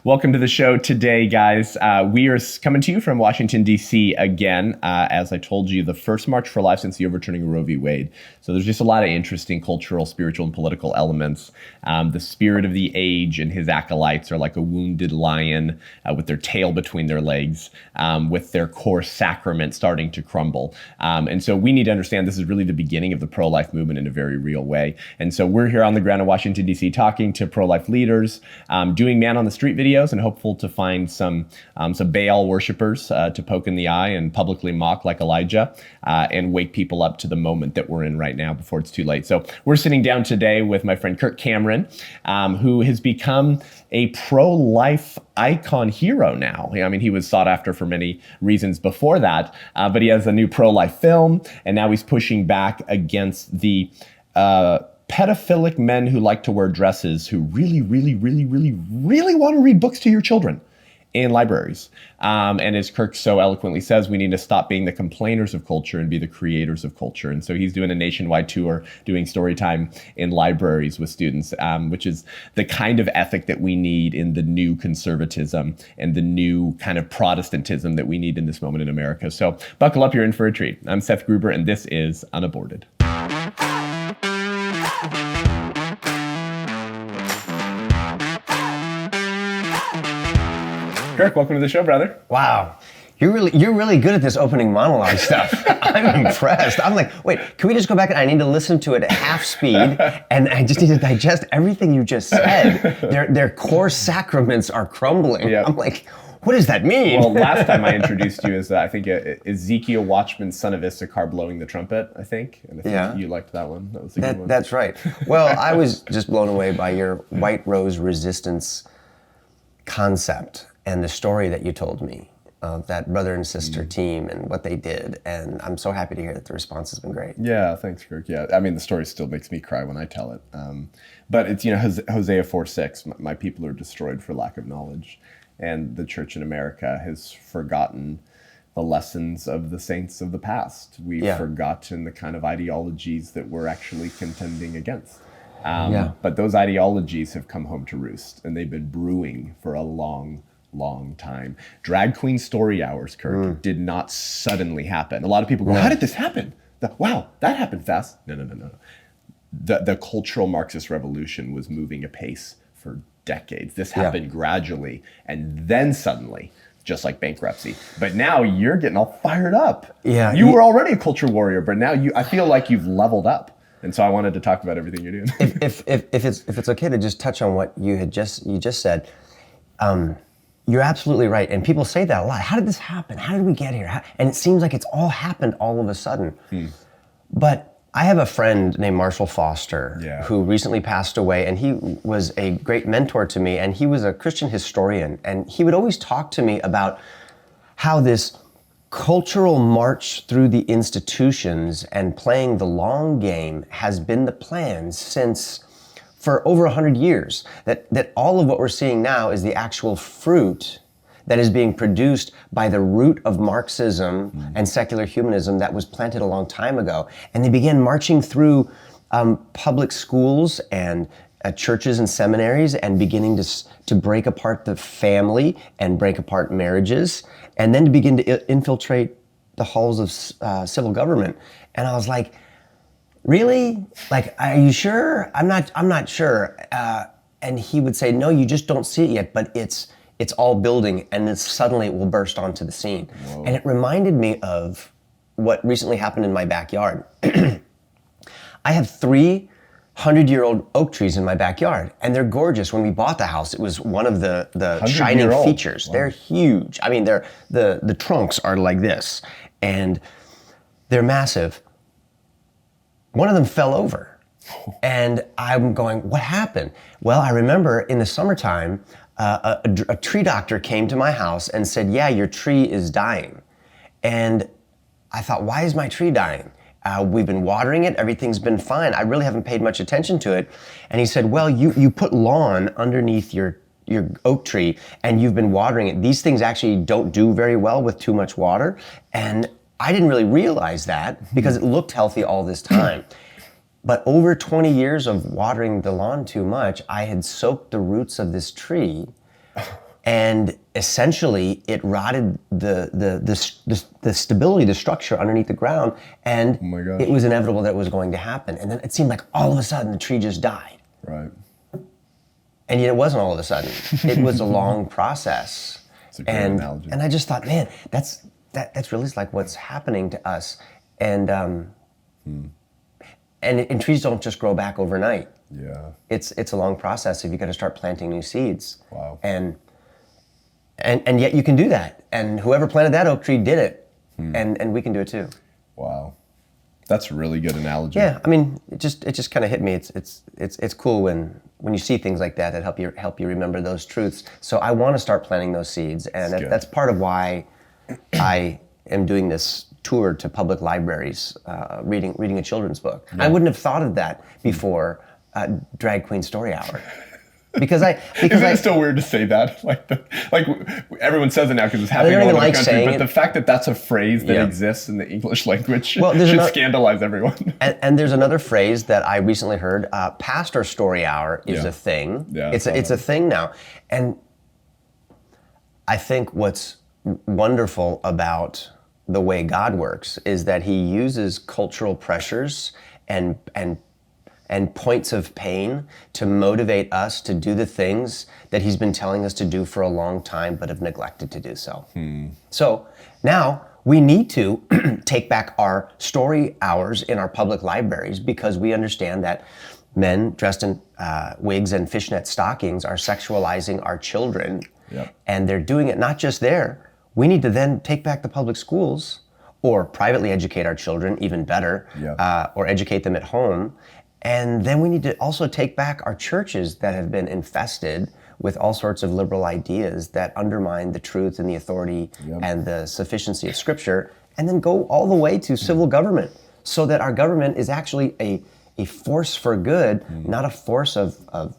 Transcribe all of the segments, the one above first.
Welcome to the show today, guys. We are coming to you from Washington, D.C. again. As I told you, the first March for Life since the overturning of Roe v. Wade. So there's just a lot of interesting cultural, spiritual, and political elements. The spirit of the age and his acolytes are like a wounded lion with their tail between their legs, with their core sacrament starting to crumble. And so we need to understand this is really the beginning of the pro-life movement in a very real way. And so we're here on the ground in Washington, D.C. talking to pro-life leaders, doing man on the street videos, and hopeful to find some Baal worshipers to poke in the eye and publicly mock like Elijah, and wake people up to the moment that we're in right now before it's too late. So we're sitting down today with my friend Kirk Cameron, who has become a pro-life icon hero now. I mean, he was sought after for many reasons before that, but he has a new pro-life film, and now he's pushing back against the pedophilic men who like to wear dresses who really want to read books to your children in libraries. And as Kirk so eloquently says, we need to stop being the complainers of culture and be the creators of culture. And so he's doing a nationwide tour, doing story time in libraries with students, which is the kind of ethic that we need in the new conservatism and the new kind of Protestantism that we need in this moment in America. So buckle up, you're in for a treat. I'm Seth Gruber, and this is Unaborted. Kirk, welcome to the show, brother. Wow. You're really good at this opening monologue stuff. I'm impressed. I'm like, wait, can we just go back? I need to listen to it at half speed, and I just need to digest everything you just said. Their core sacraments are crumbling. Yep. I'm like, what does that mean? Well, last time I introduced you as, I think, Ezekiel Watchman, son of Issachar, blowing the trumpet, I think. And I think you liked that one. That was a good one. That's right. Well, I was just blown away by your White Rose Resistance concept and the story that you told me of that brother and sister team and what they did. And I'm so happy to hear that the response has been great. Yeah, thanks, Kirk. Yeah, I mean, the story still makes me cry when I tell it. But it's, Hosea 4:6, my people are destroyed for lack of knowledge. And the church in America has forgotten the lessons of the saints of the past. We've forgotten the kind of ideologies that we're actually contending against. But those ideologies have come home to roost, and they've been brewing for a long time. Drag queen story hours, Kirk, did not suddenly happen. A lot of people go, how did this happen? Wow, that happened fast. No. The cultural Marxist revolution was moving apace for decades. This happened gradually, and then suddenly, just like bankruptcy. But now you're getting all fired up. Yeah, you were already a culture warrior, but now I feel like you've leveled up. And so I wanted to talk about everything you're doing. If it's okay to just touch on what you just said, you're absolutely right. And people say that a lot. How did this happen? How did we get here? And it seems like it's all happened all of a sudden. But I have a friend named Marshall Foster who recently passed away, and he was a great mentor to me, and he was a Christian historian, and he would always talk to me about how this cultural march through the institutions and playing the long game has been the plan for over 100 years, that all of what we're seeing now is the actual fruit that is being produced by the root of Marxism and secular humanism that was planted a long time ago. And they began marching through public schools and churches and seminaries and beginning to break apart the family and break apart marriages, and then to begin to infiltrate the halls of civil government. And I was like, really? Like, are you sure? I'm not sure. And he would say, no, you just don't see it yet, but it's all building, and then suddenly it will burst onto the scene. Whoa. And it reminded me of what recently happened in my backyard. I have 3 100-year-old oak trees in my backyard, and they're gorgeous. When we bought the house, it was one of the shining features. Wow. They're huge. I mean, the trunks are like this, and they're massive. One of them fell over, and I'm going, what happened? Well, I remember in the summertime, a tree doctor came to my house and said, yeah, your tree is dying. And I thought, why is my tree dying? We've been watering it, everything's been fine. I really haven't paid much attention to it. And he said, well, you put lawn underneath your oak tree and you've been watering it. These things actually don't do very well with too much water. And I didn't really realize that because it looked healthy all this time. But over 20 years of watering the lawn too much, I had soaked the roots of this tree And essentially, it rotted the stability, the structure underneath the ground, and Oh my gosh. it was inevitable that it was going to happen. And then it seemed like all of a sudden the tree just died. Right. And yet it wasn't all of a sudden. It was a long process. It's a great analogy. And I just thought, man, that's really like what's happening to us. And and trees don't just grow back overnight. Yeah. It's a long process if you got to start planting new seeds. Wow. And yet you can do that. And whoever planted that oak tree did it. And we can do it too. Wow. That's a really good analogy. Yeah, I mean, it just kind of hit me. It's cool when you see things like that help you remember those truths. So I want to start planting those seeds, and that's part of why I am doing this tour to public libraries, reading a children's book. Yeah. I wouldn't have thought of that before Drag Queen Story Hour. Because Isn't it still weird to say that? Like everyone says it now because it's happening all over the country. But the fact that that's a phrase that exists in the English language should scandalize everyone. And there's another phrase that I recently heard. Pastor Story Hour is a thing. Yeah, it's a thing now. And I think what's wonderful about the way God works is that He uses cultural pressures and points of pain to motivate us to do the things that He's been telling us to do for a long time but have neglected to do so. So now we need to take back our story hours in our public libraries because we understand that men dressed in wigs and fishnet stockings are sexualizing our children. Yep. And they're doing it not just there. We need to then take back the public schools or privately educate our children, even better, or educate them at home. And then we need to also take back our churches that have been infested with all sorts of liberal ideas that undermine the truth and the authority and the sufficiency of Scripture, and then go all the way to civil government so that our government is actually a force for good, not a force for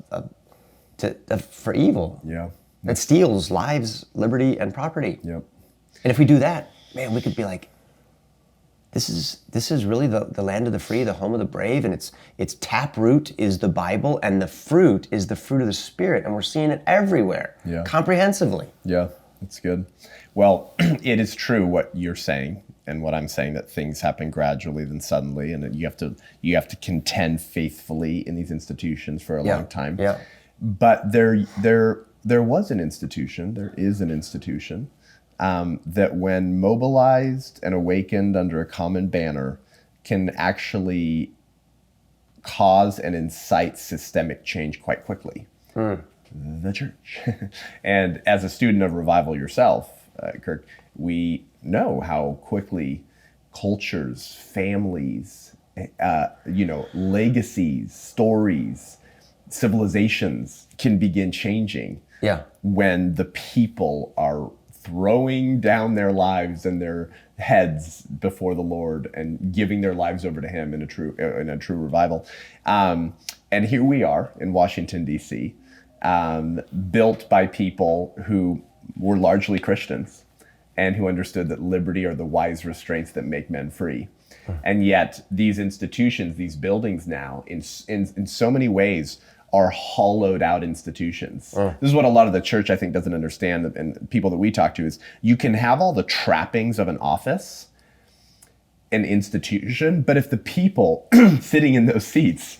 evil. Yeah. That steals lives, liberty, and property. Yep. And if we do that, man, we could be like, this is really the land of the free, the home of the brave, and its taproot is the Bible, and the fruit is the fruit of the Spirit, and we're seeing it everywhere, comprehensively. Yeah, that's good. Well, it is true what you're saying and what I'm saying, that things happen gradually then suddenly, and that you have to contend faithfully in these institutions for a long time. Yeah. But there was an institution, there is an institution, that when mobilized and awakened under a common banner can actually cause and incite systemic change quite quickly. The church. And as a student of revival yourself, Kirk, we know how quickly cultures, families, legacies, stories, civilizations can begin changing when the people are throwing down their lives and their heads before the Lord and giving their lives over to Him in a true revival. And here we are in Washington, D.C., built by people who were largely Christians and who understood that liberty are the wise restraints that make men free. And yet these institutions, these buildings now, in so many ways, are hollowed out institutions. This is what a lot of the church, I think, doesn't understand, and people that we talk to, is you can have all the trappings of an office, an institution, but if the people sitting in those seats,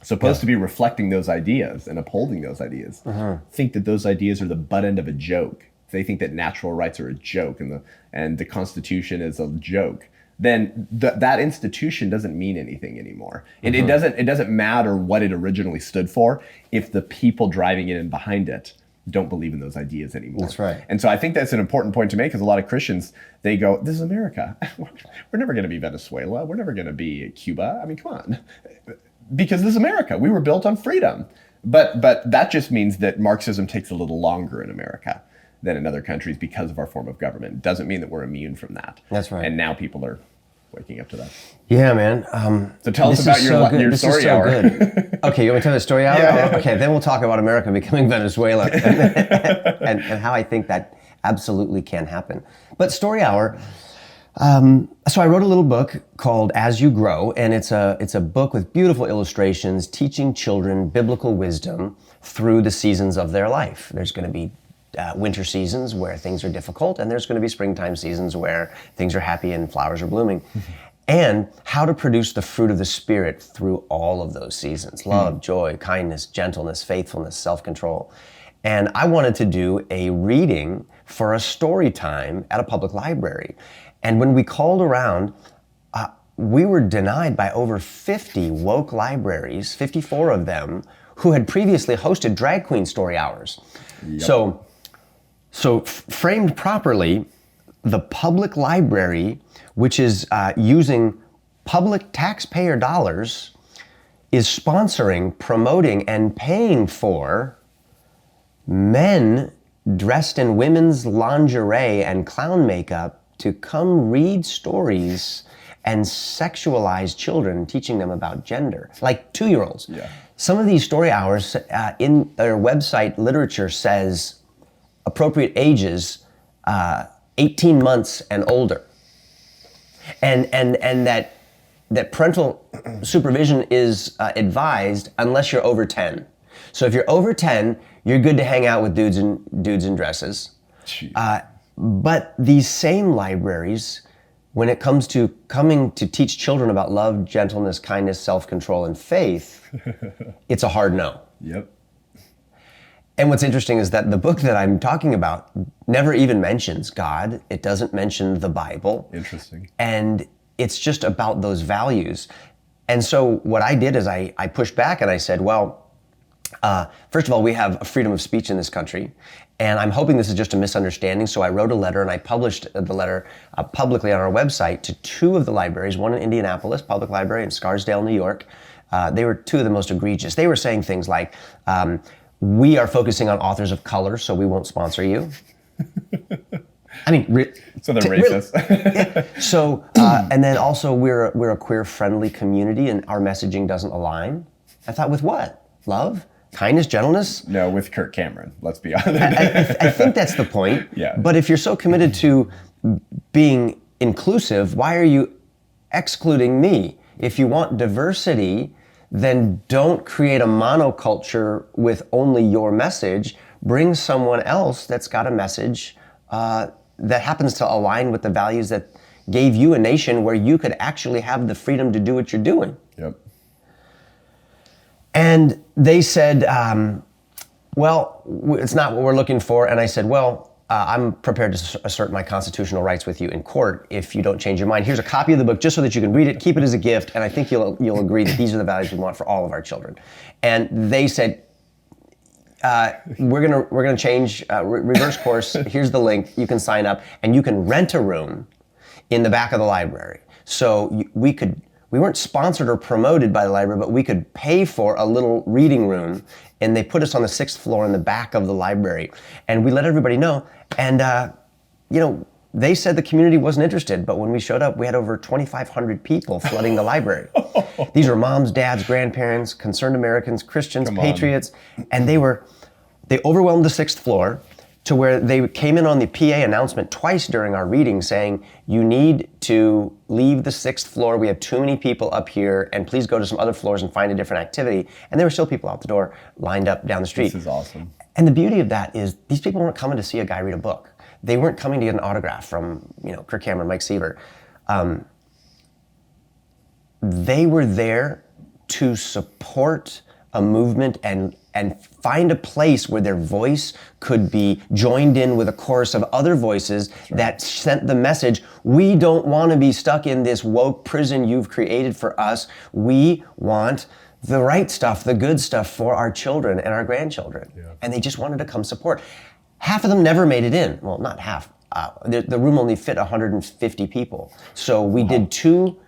supposed to be reflecting those ideas and upholding those ideas, think that those ideas are the butt end of a joke, if they think that natural rights are a joke and the Constitution is a joke, then that institution doesn't mean anything anymore. It doesn't matter what it originally stood for if the people driving it and behind it don't believe in those ideas anymore. That's right. And so I think that's an important point to make, because a lot of Christians, they go, this is America. We're never going to be Venezuela. We're never going to be Cuba. I mean, come on. Because this is America. We were built on freedom. But that just means that Marxism takes a little longer in America than in other countries because of our form of government. It doesn't mean that we're immune from that. That's right. And now people are waking up to that. Yeah, man. So tell us about your story hour. Okay, you want me to tell the story hour? Yeah. Okay, then we'll talk about America becoming Venezuela and how I think that absolutely can happen. But story hour, so I wrote a little book called As You Grow, and it's a book with beautiful illustrations teaching children biblical wisdom through the seasons of their life. There's going to be winter seasons where things are difficult, and there's going to be springtime seasons where things are happy and flowers are blooming. And how to produce the fruit of the Spirit through all of those seasons. Love, joy, kindness, gentleness, faithfulness, self-control. And I wanted to do a reading for a story time at a public library. And when we called around, we were denied by over 50 woke libraries, 54 of them, who had previously hosted drag queen story hours. Yep. So framed properly, the public library, which is using public taxpayer dollars, is sponsoring, promoting, and paying for men dressed in women's lingerie and clown makeup to come read stories and sexualize children, teaching them about gender, like 2-year-olds. Yeah. Some of these story hours in their website literature says appropriate ages 18 months and older. And that parental supervision is advised unless you're over 10. So if you're over 10, you're good to hang out with dudes in dresses. But these same libraries, when it comes to coming to teach children about love, gentleness, kindness, self-control, and faith, it's a hard no. Yep. And what's interesting is that the book that I'm talking about never even mentions God. It doesn't mention the Bible. Interesting. And it's just about those values. And so what I did is I pushed back and I said, well, first of all, we have a freedom of speech in this country, and I'm hoping this is just a misunderstanding. So I wrote a letter and I published the letter publicly on our website to 2 of the libraries, one in Indianapolis Public Library in Scarsdale, New York. They were 2 of the most egregious. They were saying things like, we are focusing on authors of color, so we won't sponsor you. I mean, so they're racist. Yeah. So, and then also we're a queer-friendly community, and our messaging doesn't align. I thought, with what? Love, kindness, gentleness? No, with Kirk Cameron. Let's be honest. I think that's the point. Yeah. But if you're so committed to being inclusive, why are you excluding me? If you want diversity, then don't create a monoculture with only your message. Bring someone else that's got a message that happens to align with the values that gave you a nation where you could actually have the freedom to do what you're doing. Yep. And they said, well, it's not what we're looking for. And I said, well, I'm prepared to assert my constitutional rights with you in court if you don't change your mind. Here's a copy of the book just so that you can read it, keep it as a gift, and I think you'll agree that these are the values we want for all of our children. And they said, we're gonna change, reverse course. Here's the link. You can sign up, and you can rent a room in the back of the library. So we weren't sponsored or promoted by the library, but we could pay for a little reading room, and they put us on the 6th floor in the back of the library. And we let everybody know, and they said the community wasn't interested, but when we showed up, we had over 2,500 people flooding the library. These were moms, dads, grandparents, concerned Americans, Christians, patriots, and they overwhelmed the 6th floor to where they came in on the PA announcement twice during our reading saying, you need to leave the 6th floor. We have too many people up here, and please go to some other floors and find a different activity. And there were still people out the door lined up down the street. This is awesome. And the beauty of that is these people weren't coming to see a guy read a book. They weren't coming to get an autograph from, Kirk Cameron, Mike Seaver. They were there to support a movement and find a place where their voice could be joined in with a chorus of other voices that sent the message, we don't want to be stuck in this woke prison you've created for us. We want the right stuff, the good stuff for our children and our grandchildren. Yeah. And they just wanted to come support. Half of them never made it in. Well, not half. The room only fit 150 people. So we did two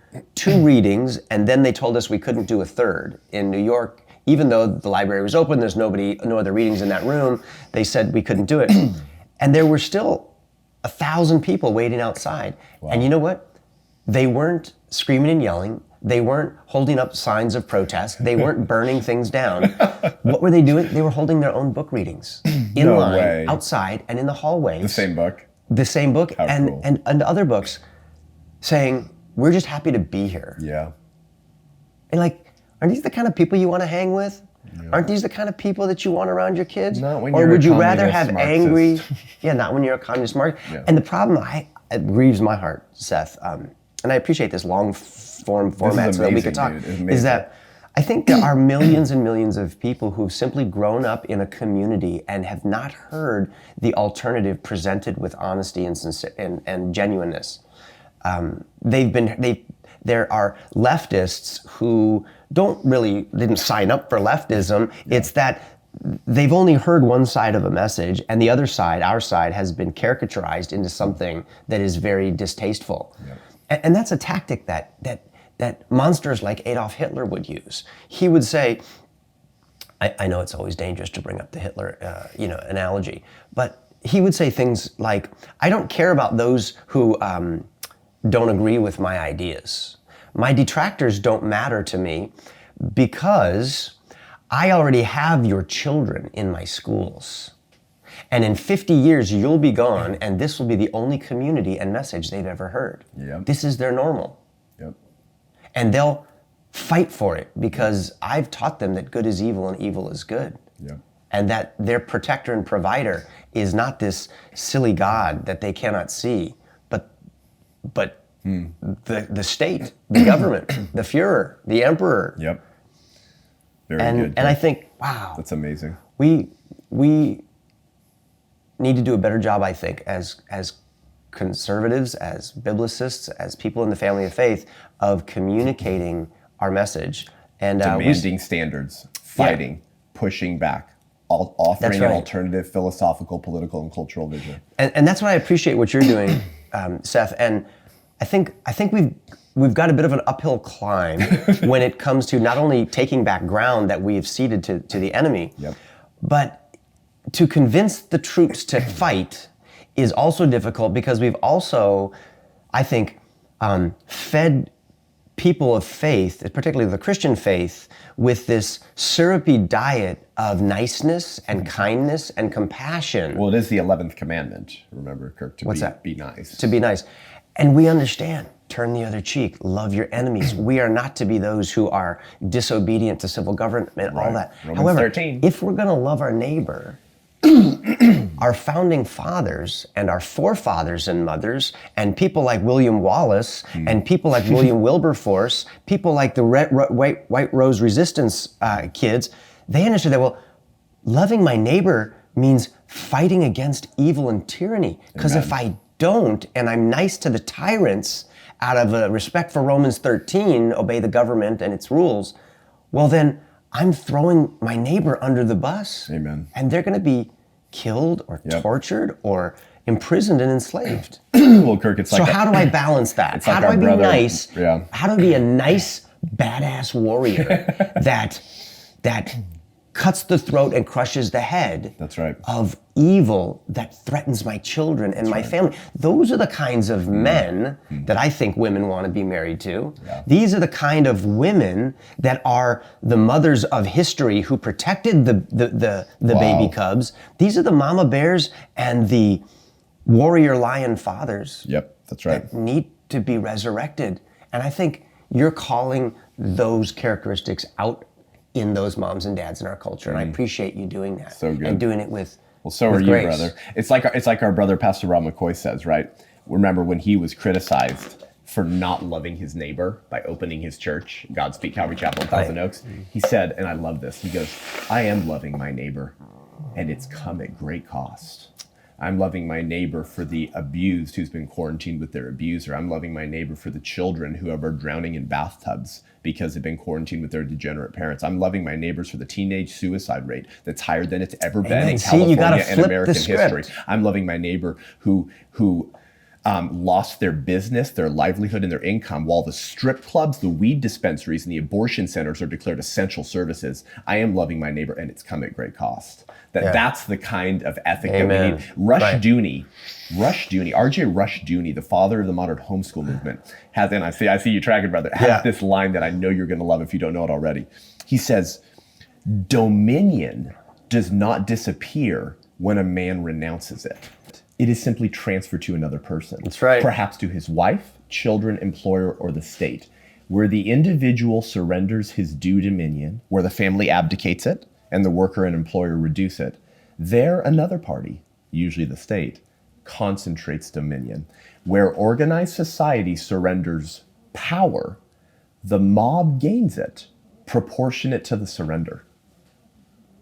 readings, and then they told us we couldn't do a third. In New York, even though the library was open, there's no other readings in that room, they said we couldn't do it. And there were still 1,000 people waiting outside. Wow. And you know what? They weren't screaming and yelling. They weren't holding up signs of protest. They weren't burning things down. What were they doing? They were holding their own book readings in line, outside, and in the hallways. The same book? The same book, How cool. and other books saying, we're just happy to be here. Yeah. And aren't these the kind of people you want to hang with? Aren't these the kind of people that you want around your kids? Not when or you're would a you rather have communist angry? Marxist. Yeah, not when you're a communist Marxist. Yeah. And the problem, it grieves my heart, Seth, and I appreciate this long form format so that we could talk, is that I think there are millions and millions of people who've simply grown up in a community and have not heard the alternative presented with honesty and genuineness. There are leftists who didn't sign up for leftism. Yeah. It's that they've only heard one side of a message, and the other side, our side, has been caricaturized into something that is very distasteful. Yeah. And that's a tactic that monsters like Adolf Hitler would use. He would say, I know it's always dangerous to bring up the Hitler analogy, but he would say things like, I don't care about those who don't agree with my ideas. My detractors don't matter to me because I already have your children in my schools. And in 50 years, you'll be gone, and this will be the only community and message they've ever heard. Yep. This is their normal. Yep. And they'll fight for it because I've taught them that good is evil and evil is good. Yep. And that their protector and provider is not this silly God that they cannot see, but the state, the government, the Führer, the emperor. Yep. Very good. And I think, wow. That's amazing. We need to do a better job, I think, as conservatives, as biblicists, as people in the family of faith, of communicating our message. And demanding standards, fighting, pushing back, offering an alternative philosophical, political, and cultural vision. And that's why I appreciate what you're doing, Seth. And I think we've got a bit of an uphill climb when it comes to not only taking back ground that we have ceded to the enemy, but to convince the troops to fight is also difficult because we've also, I think, fed people of faith, particularly the Christian faith, with this syrupy diet of niceness and kindness and compassion. Well, it is the 11th commandment, remember, Kirk, be nice. To be nice. And we understand, turn the other cheek, love your enemies. We are not to be those who are disobedient to civil government and all that. Romans However, 13. if we're gonna love our neighbor, our founding fathers and our forefathers and mothers and people like William Wallace and people like William Wilberforce, people like the White Rose Resistance kids, they understood that, well, loving my neighbor means fighting against evil and tyranny. Because if I don't, and I'm nice to the tyrants out of a respect for Romans 13, obey the government and its rules, well then I'm throwing my neighbor under the bus. Amen. And they're gonna be killed or tortured or imprisoned and enslaved. Well, Kirk, it's like so how do I balance that? How do I be nice? Yeah. How do I be a nice, badass warrior that cuts the throat and crushes the head of evil that threatens my children and my family? Those are the kinds of men that I think women want to be married to. Yeah. These are the kind of women that are the mothers of history who protected the baby cubs. These are the mama bears and the warrior lion fathers. Yep, that's right. That need to be resurrected. And I think you're calling those characteristics out in those moms and dads in our culture, and I appreciate you doing that. So good. And doing it with so are grace. You, brother. It's like our brother Pastor Rob McCoy says, right? Remember when he was criticized for not loving his neighbor by opening his church, Godspeed Calvary Chapel in Thousand Oaks? He said, and I love this, he goes, I am loving my neighbor, and it's come at great cost. I'm loving my neighbor for the abused who's been quarantined with their abuser. I'm loving my neighbor for the children who are drowning in bathtubs because they've been quarantined with their degeneraate parents. I'm loving my neighbors for the teenage suicide rate that's higher than it's ever been in California and American history. I'm loving my neighbor who lost their business, their livelihood, and their income while the strip clubs, the weed dispensaries, and the abortion centers are declared essential services. I am loving my neighbor, and it's come at great cost. That's the kind of ethic that we need. Rushdoony, R.J. Rushdoony, the father of the modern homeschool movement, has, and I see you tracking, brother, has this line that I know you're going to love if you don't know it already. He says, dominion does not disappear when a man renounces it. It is simply transferred to another person. That's right. Perhaps to his wife, children, employer, or the state. where the individual surrenders his due dominion, where the family abdicates it, and the worker and employer reduce it, there another party, usually the state, concentrates dominion. Where organized society surrenders power, the mob gains it, proportionate to the surrender.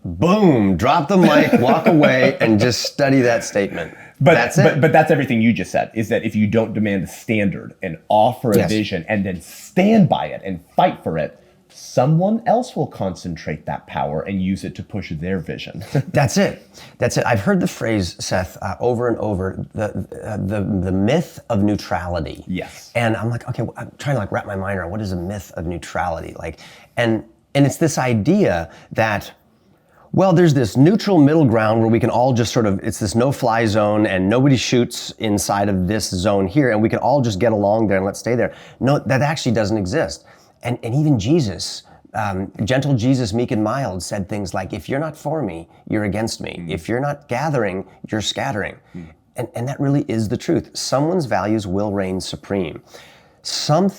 Boom, drop the mic, walk away, and just study that statement. But that's it. But that's everything you just said, is that if you don't demand a standard and offer a vision and then stand by it and fight for it, someone else will concentrate that power and use it to push their vision. That's it. That's it. I've heard the phrase, Seth, over and over, the myth of neutrality. Yes. And I'm like, okay, I'm trying to like wrap my mind around what is a myth of neutrality? Like, and it's this idea that, well, there's this neutral middle ground where we can all just sort of, it's this no-fly zone and nobody shoots inside of this zone here and we can all just get along there and let's stay there. No, that actually doesn't exist. And even Jesus, gentle Jesus, meek and mild, said things like, if you're not for me, you're against me. If you're not gathering, you're scattering. And that really is the truth. Someone's values will reign supreme. Some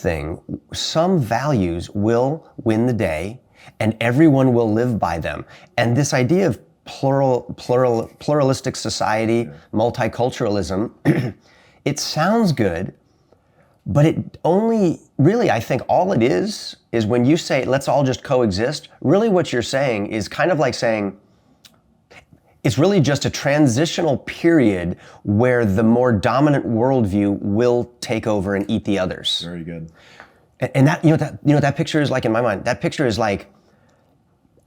values will win the day, and everyone will live by them. And this idea of pluralistic society, multiculturalism, it sounds good, but it only, really, I think all it is when you say, let's all just coexist, really what you're saying is kind of like saying, it's really just a transitional period where the more dominant worldview will take over and eat the others. Very good. And that, you know, that picture is like, in my mind, that picture is like,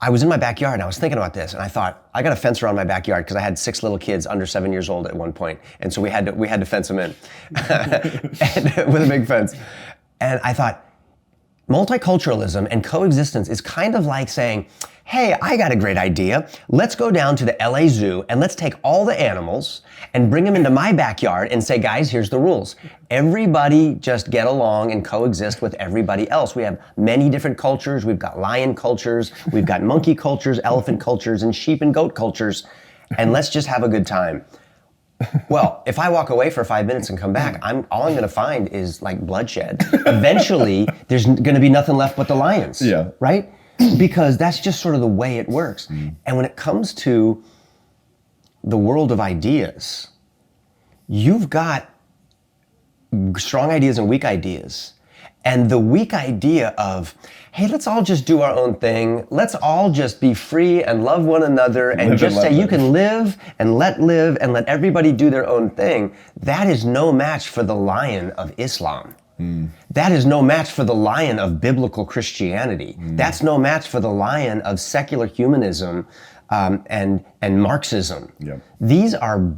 I was in my backyard and I was thinking about this and I thought, I got a fence around my backyard because I had 6 little kids under 7 years old at one point. And so we had to fence them in and, with a big fence. And I thought, multiculturalism and coexistence is kind of like saying, hey, I got a great idea. Let's go down to the LA Zoo and let's take all the animals and bring them into my backyard and say, guys, here's the rules. Everybody just get along and coexist with everybody else. We have many different cultures. We've got lion cultures. We've got monkey cultures, elephant cultures, and sheep and goat cultures. And let's just have a good time. Well, if I walk away for 5 minutes and come back, all I'm going to find is like bloodshed. Eventually, there's going to be nothing left but the lions. Yeah. Right? Because that's just sort of the way it works. And when it comes to the world of ideas, you've got strong ideas and weak ideas. And the weak idea of, hey, let's all just do our own thing. Let's all just be free and love one another and just say you can live and let everybody do their own thing. That is no match for the lion of Islam. That is no match for the lion of biblical Christianity. That's no match for the lion of secular humanism and Marxism. Yep. These are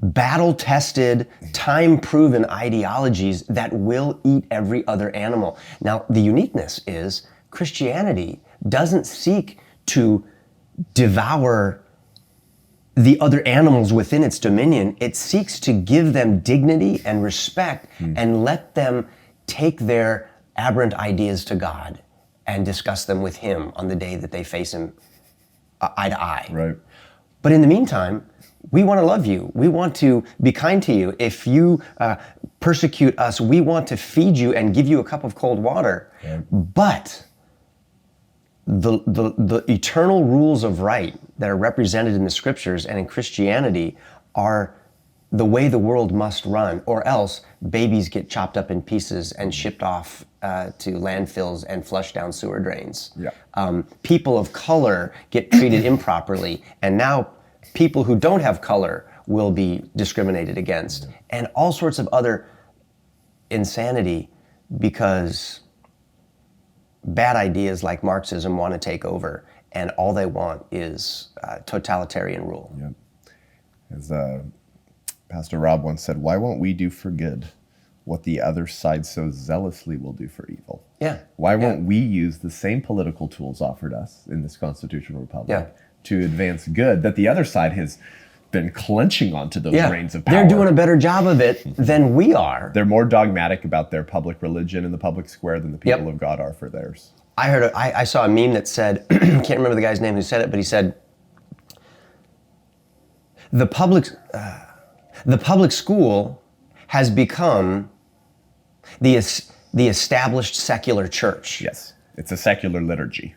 battle-tested, time-proven ideologies that will eat every other animal. Now, the uniqueness is Christianity doesn't seek to devour the other animals within its dominion. It seeks to give them dignity and respect and let them take their aberrant ideas to God and discuss them with Him on the day that they face Him eye to eye. Right. But in the meantime, we want to love you. We want to be kind to you. If you persecute us, we want to feed you and give you a cup of cold water. Right. But the eternal rules of right that are represented in the scriptures and in Christianity are the way the world must run, or else babies get chopped up in pieces and shipped off to landfills and flushed down sewer drains. Yeah. People of color get treated improperly, and now people who don't have color will be discriminated against, and all sorts of other insanity because bad ideas like Marxism want to take over, and all they want is totalitarian rule. Yep. As Pastor Rob once said, why won't we do for good what the other side so zealously will do for evil? Yeah. Why won't we use the same political tools offered us in this constitutional republic to advance good that the other side has been clenching onto those reins of power? They're doing a better job of it than we are. They're more dogmatic about their public religion in the public square than the people of God are for theirs. I saw a meme that said, I can't remember the guy's name who said it, but he said, the public school has become the the established secular church. Yes, it's a secular liturgy.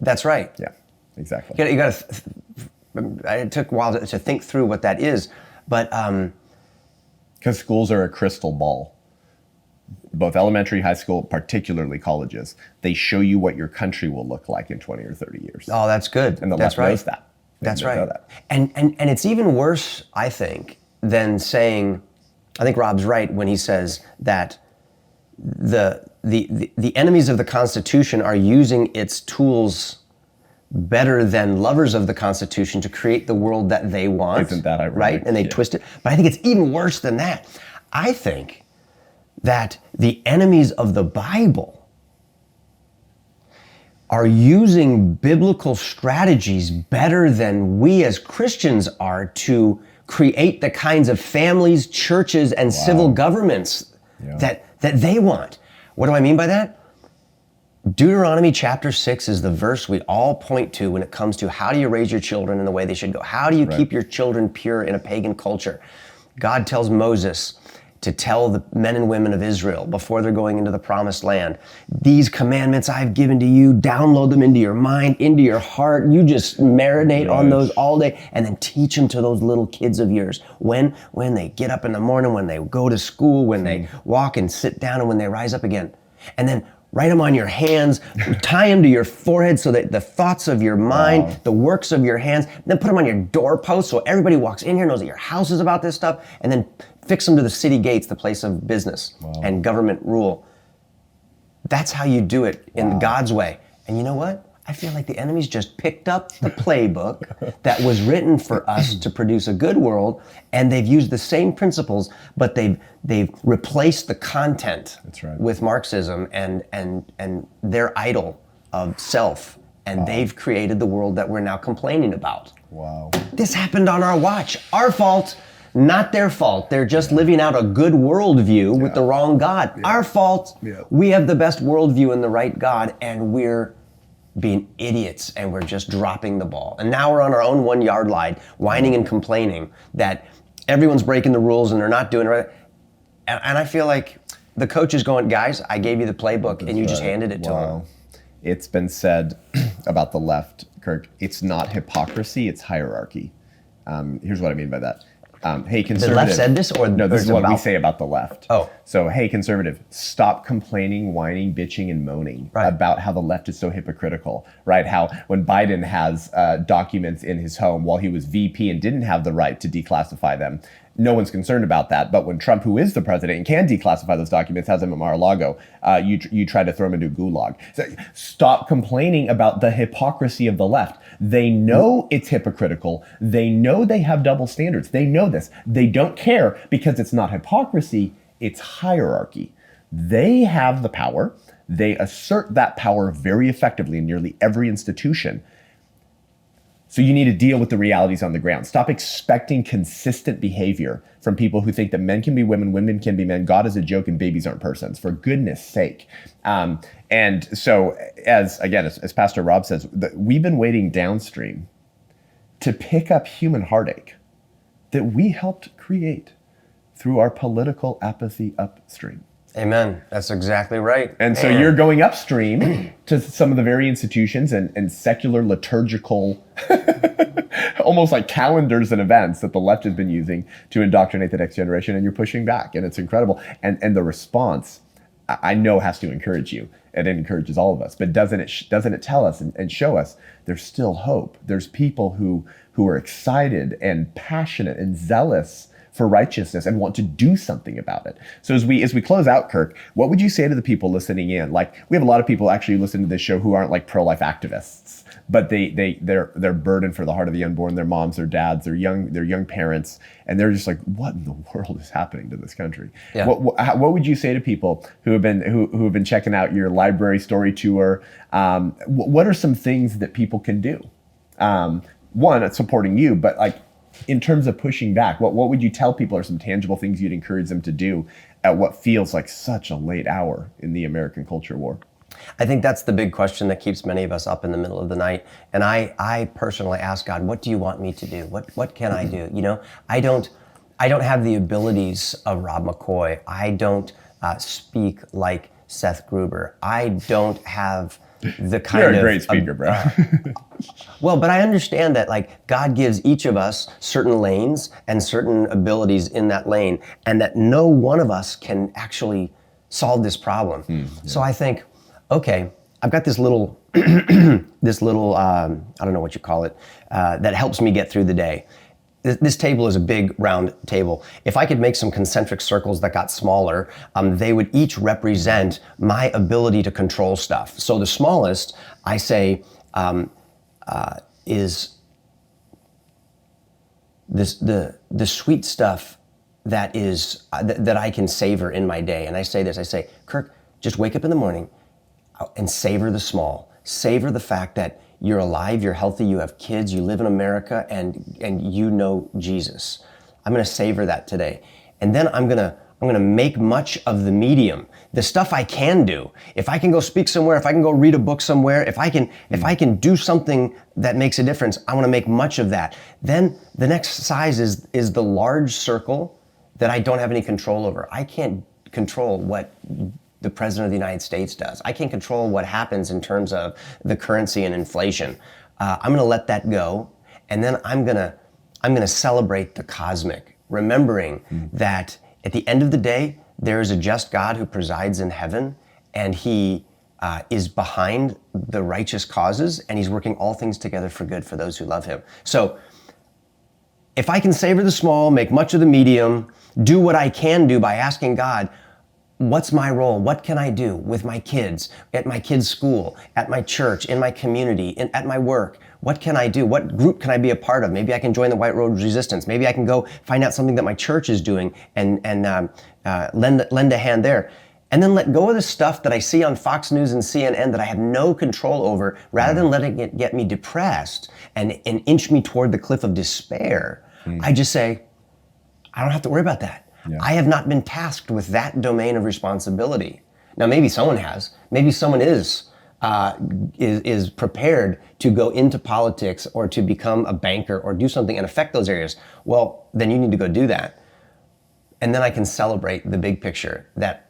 That's right. Yeah, exactly. You got to. It took a while to think through what that is, but because schools are a crystal ball. Both elementary, high school, particularly colleges, they show you what your country will look like in 20 or 30 years. Oh, that's good. And the that's left right. knows that. That's right. That. And it's even worse, I think, than saying, I think Rob's right when he says that the enemies of the Constitution are using its tools better than lovers of the Constitution to create the world that they want. Isn't that ironic? Right? And they twist it. But I think it's even worse than that. I think that the enemies of the Bible are using biblical strategies better than we as Christians are to create the kinds of families, churches, and civil governments that they want. What do I mean by that? Deuteronomy chapter 6 is the verse we all point to when it comes to how do you raise your children in the way they should go? How do you keep your children pure in a pagan culture? God tells Moses to tell the men and women of Israel before they're going into the promised land, these commandments I've given to you, download them into your mind, into your heart. You just marinate on those all day and then teach them to those little kids of yours. When they get up in the morning, when they go to school, when they walk and sit down, and when they rise up again. And then write them on your hands, tie them to your forehead so that the thoughts of your mind, the works of your hands, then put them on your doorpost so everybody walks in here knows that your house is about this stuff, and then fix them to the city gates, the place of business and government rule. That's how you do it in God's way. And you know what? I feel like the enemy's just picked up the playbook that was written for us to produce a good world, and they've used the same principles, but they've replaced the content with Marxism and their idol of self, and they've created the world that we're now complaining about. Wow. This happened on our watch. Our fault, not their fault. They're just living out a good worldview with the wrong God. Our fault. We have the best worldview and the right God, and we're being idiots, and we're just dropping the ball. And now we're on our own 1 yard line, whining and complaining that everyone's breaking the rules and they're not doing it right. And I feel like the coach is going, guys, I gave you the playbook and you just handed it to them. It's been said about the left, Kirk, it's not hypocrisy, it's hierarchy. Here's what I mean by that. Hey, conservative. The left said this, or no? This is what we say about the left. Oh, so hey, conservative, stop complaining, whining, bitching, and moaning about how the left is so hypocritical. Right? How when Biden has documents in his home while he was VP and didn't have the right to declassify them, no one's concerned about that. But when Trump, who is the president and can declassify those documents, has them at Mar-a-Lago, you try to throw him into a gulag. So stop complaining about the hypocrisy of the left. They know it's hypocritical. They know they have double standards. They know this. They don't care because it's not hypocrisy, it's hierarchy. They have the power. They assert that power very effectively in nearly every institution. So you need to deal with the realities on the ground. Stop expecting consistent behavior from people who think that men can be women, women can be men, God is a joke, and babies aren't persons, for goodness sake. And so, as Pastor Rob says, we've been waiting downstream to pick up human heartache that we helped create through our political apathy upstream. Amen. That's exactly right. And so you're going upstream to some of the very institutions and secular liturgical, almost like calendars and events that the left has been using to indoctrinate the next generation, and you're pushing back, and it's incredible. And the response, I know, has to encourage you, and it encourages all of us. But doesn't it tell us and show us there's still hope? There's people who are excited and passionate and zealous for righteousness and want to do something about it. So as we close out, Kirk, what would you say to the people listening in? Like, we have a lot of people actually listening to this show who aren't like pro-life activists, but they're burdened for the heart of the unborn, their moms, their dads, their young parents, and they're just like, what in the world is happening to this country? Yeah. What would you say to people who have been checking out your library story tour? What are some things that people can do? One, it's supporting you, but like, in terms of pushing back, what would you tell people are some tangible things you'd encourage them to do at what feels like such a late hour in the American culture war? I think that's the big question that keeps many of us up in the middle of the night. And I personally ask God, what do you want me to do? What can I do? You know, I don't have the abilities of Rob McCoy. I don't speak like Seth Gruber. I don't have the kind You're of... a great speaker, bro. Well, but I understand that like God gives each of us certain lanes and certain abilities in that lane, and that no one of us can actually solve this problem. So I think, okay, I've got this little, I don't know what you call it, that helps me get through the day. This table is a big round table. If I could make some concentric circles that got smaller, they would each represent my ability to control stuff. So the smallest, I say, is this the sweet stuff that is that I can savor in my day. And I say this, I say, Kirk, just wake up in the morning and savor the small. Savor the fact that you're alive, you're healthy, you have kids, you live in America, and you know Jesus. I'm gonna savor that today. And then I'm gonna make much of the medium, the stuff I can do. If I can go speak somewhere, if I can go read a book somewhere, if I can do something that makes a difference, I wanna make much of that. Then the next size is the large circle that I don't have any control over. I can't control what the President of the United States does. I can't control what happens in terms of the currency and inflation. I'm gonna let that go, and then I'm gonna celebrate the cosmic, remembering that at the end of the day, there is a just God who presides in heaven, and he is behind the righteous causes, and he's working all things together for good for those who love him. So if I can savor the small, make much of the medium, do what I can do by asking God, what's my role? What can I do with my kids, at my kids' school, at my church, in my community, at my work? What can I do? What group can I be a part of? Maybe I can join the White Rose Resistance. Maybe I can go find out something that my church is doing and lend a hand there. And then let go of the stuff that I see on Fox News and CNN that I have no control over, rather than letting it get me depressed and inch me toward the cliff of despair. I just say, I don't have to worry about that. Yeah. I have not been tasked with that domain of responsibility. Now, maybe someone has. Maybe someone is prepared to go into politics or to become a banker or do something and affect those areas. Well, then you need to go do that. And then I can celebrate the big picture, that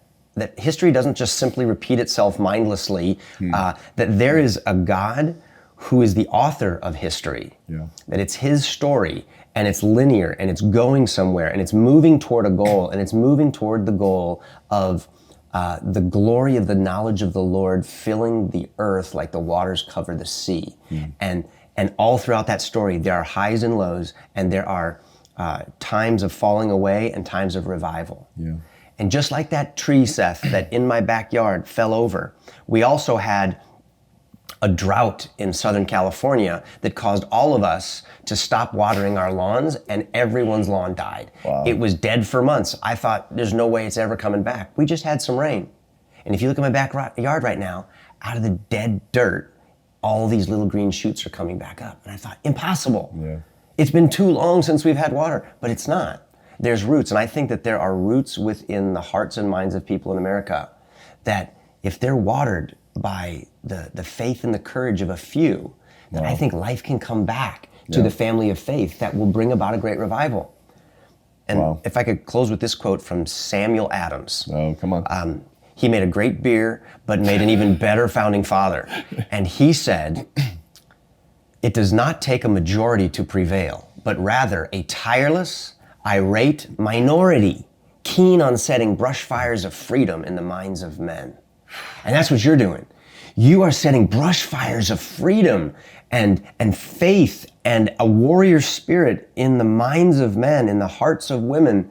history doesn't just simply repeat itself mindlessly, that there is a God who is the author of history, that it's his story, and it's linear, and it's going somewhere, and it's moving toward a goal, and it's moving toward the goal of the glory of the knowledge of the Lord filling the earth like the waters cover the sea. And all throughout that story, there are highs and lows, and there are times of falling away and times of revival. And just like that tree, Seth, that in my backyard fell over, we also had a drought in Southern California that caused all of us to stop watering our lawns, and everyone's lawn died. Wow. It was dead for months. I thought, there's no way it's ever coming back. We just had some rain. And if you look at my backyard right now, out of the dead dirt, all these little green shoots are coming back up. And I thought, impossible. It's been too long since we've had water, but it's not. There's roots, and I think that there are roots within the hearts and minds of people in America that if they're watered by the faith and the courage of a few, then I think life can come back to the family of faith that will bring about a great revival. And if I could close with this quote from Samuel Adams. Oh, come on. He made a great beer, but made an even better founding father. And he said, it does not take a majority to prevail, but rather a tireless, irate minority, keen on setting brush fires of freedom in the minds of men. And that's what you're doing. You are setting brush fires of freedom and faith and a warrior spirit in the minds of men, in the hearts of women,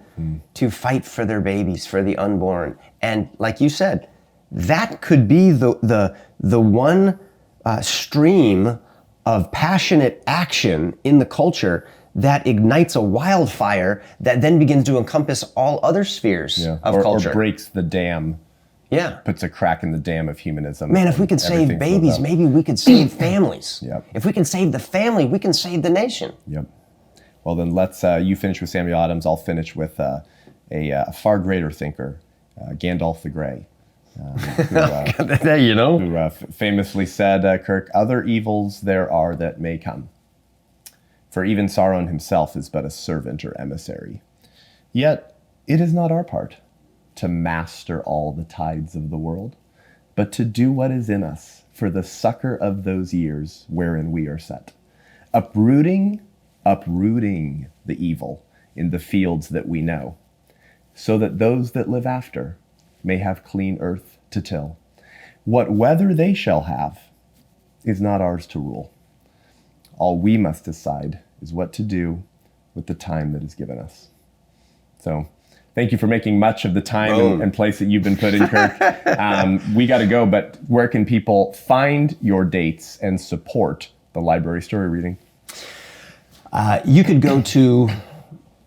to fight for their babies, for the unborn. And like you said, that could be the one stream of passionate action in the culture that ignites a wildfire that then begins to encompass all other spheres of culture. Or breaks the dam. Puts a crack in the dam of humanism. Man, if we could save babies, maybe we could save families. If we can save the family, we can save the nation. Well, then let's, you finish with Samuel Adams, I'll finish with a far greater thinker, Gandalf the Grey. Who famously said, Kirk, other evils there are that may come. For even Sauron himself is but a servant or emissary. Yet it is not our part to master all the tides of the world. but to do what is in us for the succor of those years wherein we are set. Uprooting the evil in the fields that we know, so that those that live after may have clean earth to till. What weather they shall have is not ours to rule. All we must decide is what to do with the time that is given us. So thank you for making much of the time and place that you've been put in, Kirk. We got to go, but where can people find your dates and support the library story reading? You could go to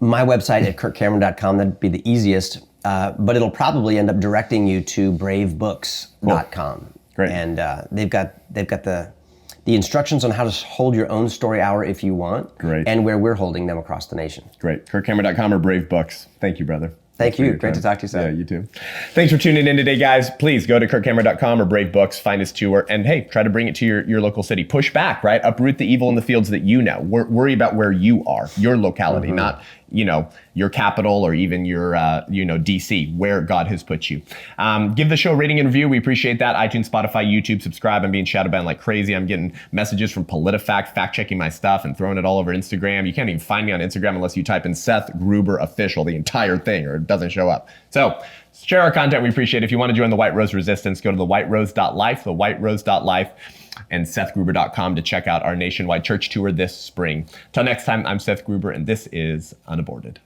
my website at kirkcameron.com. That'd be the easiest, but it'll probably end up directing you to bravebooks.com. Cool. Great. And they've got the instructions on how to hold your own story hour if you want. Great. And where we're holding them across the nation. Great. kirkcameron.com or Brave Books. Thank you, brother. Thank you. Great to talk to you, Seth. Yeah, you too. Thanks for tuning in today, guys. Please go to kirkcameron.com or Brave Books, find his tour, and hey, try to bring it to your local city. Push back, right? Uproot the evil in the fields that you know. Worry about where you are, your locality, not your capital or even your DC, where God has put you. Give the show a rating and review. We appreciate that. iTunes, Spotify, YouTube, subscribe. I'm being shadow banned like crazy. I'm getting messages from PolitiFact, fact-checking my stuff and throwing it all over Instagram. You can't even find me on Instagram unless you type in Seth Gruber Official, the entire thing, or it doesn't show up. So share our content. We appreciate it. If you want to join the White Rose Resistance, go to thewhiterose.life, and sethgruber.com to check out our nationwide church tour this spring. Till next time, I'm Seth Gruber, and this is Unaborted.